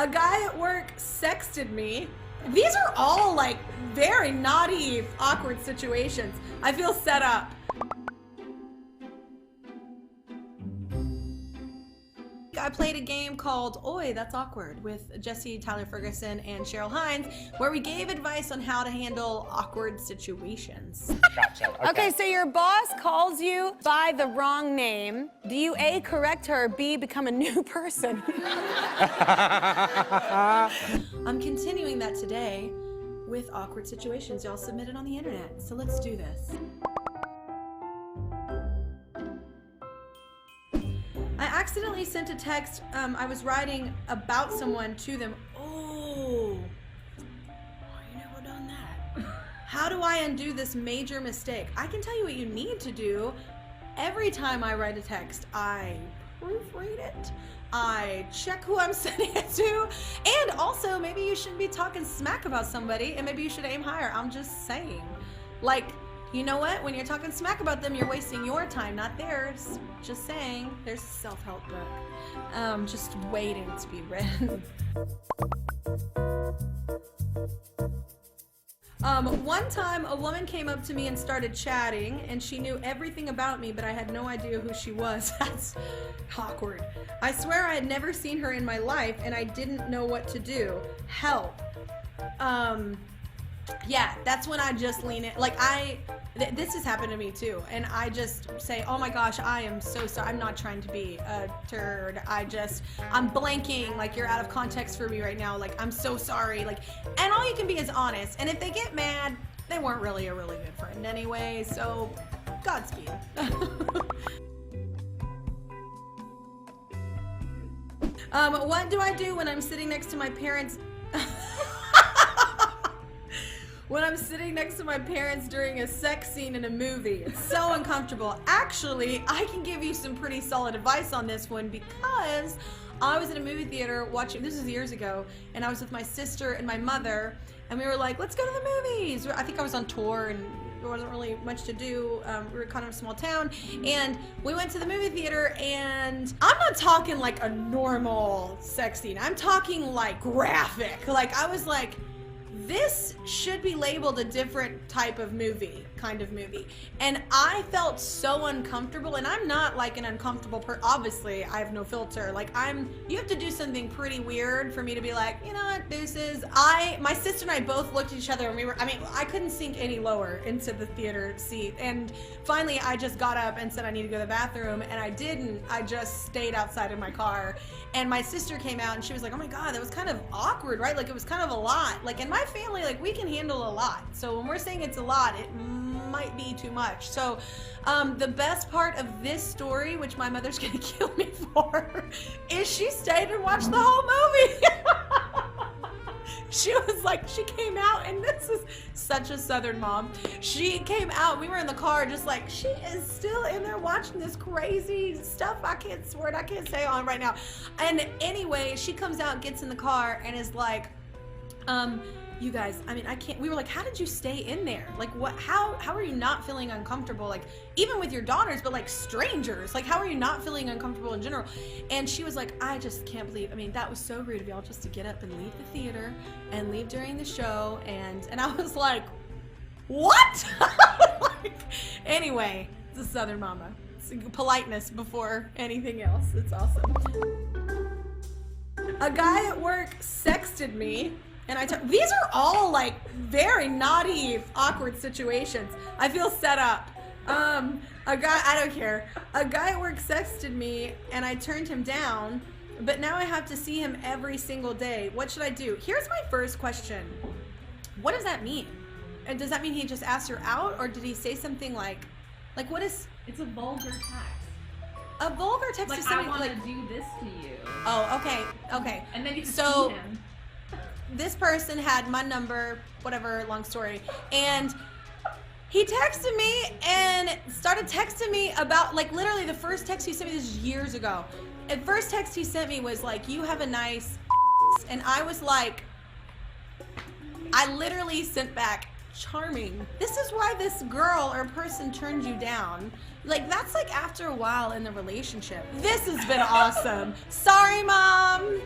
A guy at work sexted me. These are all like very naughty, awkward situations. I feel set up. I played a game called Oi, That's Awkward with Jesse, Tyler Ferguson, and Cheryl Hines, where we gave advice on how to handle awkward situations. Gotcha. Okay, so your boss calls you by the wrong name. Do you A, correct her, or B, become a new person? I'm continuing that today with awkward situations y'all submitted on the internet. So let's do this. I accidentally sent a text I was writing about someone to them. Oh, you never done that. How do I undo this major mistake? I can tell you what you need to do. Every time I write a text, I proofread it. I check who I'm sending it to. And also, maybe you shouldn't be talking smack about somebody and maybe you should aim higher. I'm just saying. Like, you know what? When you're talking smack about them, you're wasting your time, not theirs. Just saying. There's a self-help book. Just waiting to be read. One time, a woman came up to me and started chatting, and she knew everything about me, but I had no idea who she was. That's awkward. I swear I had never seen her in my life, and I didn't know what to do. Help. Yeah, that's when I just lean in. Like, this has happened to me too, and I just say, oh my gosh, I am so sorry. I'm not trying to be a turd. I'm blanking. Like, you're out of context for me right now. Like, I'm so sorry. Like, and all you can be is honest. And if they get mad, they weren't really a really good friend anyway. So, Godspeed. What do I do when I'm sitting next to my parents? When I'm sitting next to my parents during a sex scene in a movie. It's so uncomfortable. Actually, I can give you some pretty solid advice on this one because I was in a movie theater watching, this was years ago, and I was with my sister and my mother, and we were like, let's go to the movies. I think I was on tour and there wasn't really much to do. We were kind of a small town, and we went to the movie theater, and I'm not talking like a normal sex scene. I'm talking like graphic. Like, I was like, this should be labeled a different type of movie, kind of movie. And I felt so uncomfortable, and I'm not like an uncomfortable obviously, I have no filter. Like, you have to do something pretty weird for me to be like, you know what, deuces. My sister and I both looked at each other, and I couldn't sink any lower into the theater seat. And finally, I just got up and said I need to go to the bathroom, and I didn't. I just stayed outside in my car. And my sister came out, and she was like, oh my God, that was kind of awkward, right? Like, it was kind of a lot. Like, in my family, like, we can handle a lot. So when we're saying it's a lot, it might be too much. So the best part of this story, which my mother's gonna kill me for, is she stayed and watched the whole movie. She was like, she came out, and this is such a Southern mom. She came out, we were in the car just like, she is still in there watching this crazy stuff I can't say on right now. And anyway, she comes out, gets in the car, and is like, you guys, I can't, we were like, how did you stay in there? Like, what, how are you not feeling uncomfortable? Like, even with your daughters, but like strangers, like, how are you not feeling uncomfortable in general? And she was like, I just can't believe, that was so rude of y'all just to get up and leave the theater and leave during the show. And I was like, what? Like, anyway, it's a Southern mama. It's politeness before anything else. It's awesome. A guy at work sexted me. And these are all like very naughty, awkward situations. I feel set up. A guy, I don't care. A guy at work sexted me and I turned him down, but now I have to see him every single day. What should I do? Here's my first question. What does that mean? And does that mean he just asked her out, or did he say something like what is? It's a vulgar text. A vulgar text like, to somebody I want to like, do this to you. Oh, okay. And then you can so, see him. This person had my number, whatever, long story, and he texted me and started texting me about, like, literally the first text he sent me, this is years ago. The first text he sent me was like, you have a nice and I was like, I literally sent back, charming. This is why this girl or person turned you down. Like, that's like after a while in the relationship. This has been awesome. Sorry, Mom.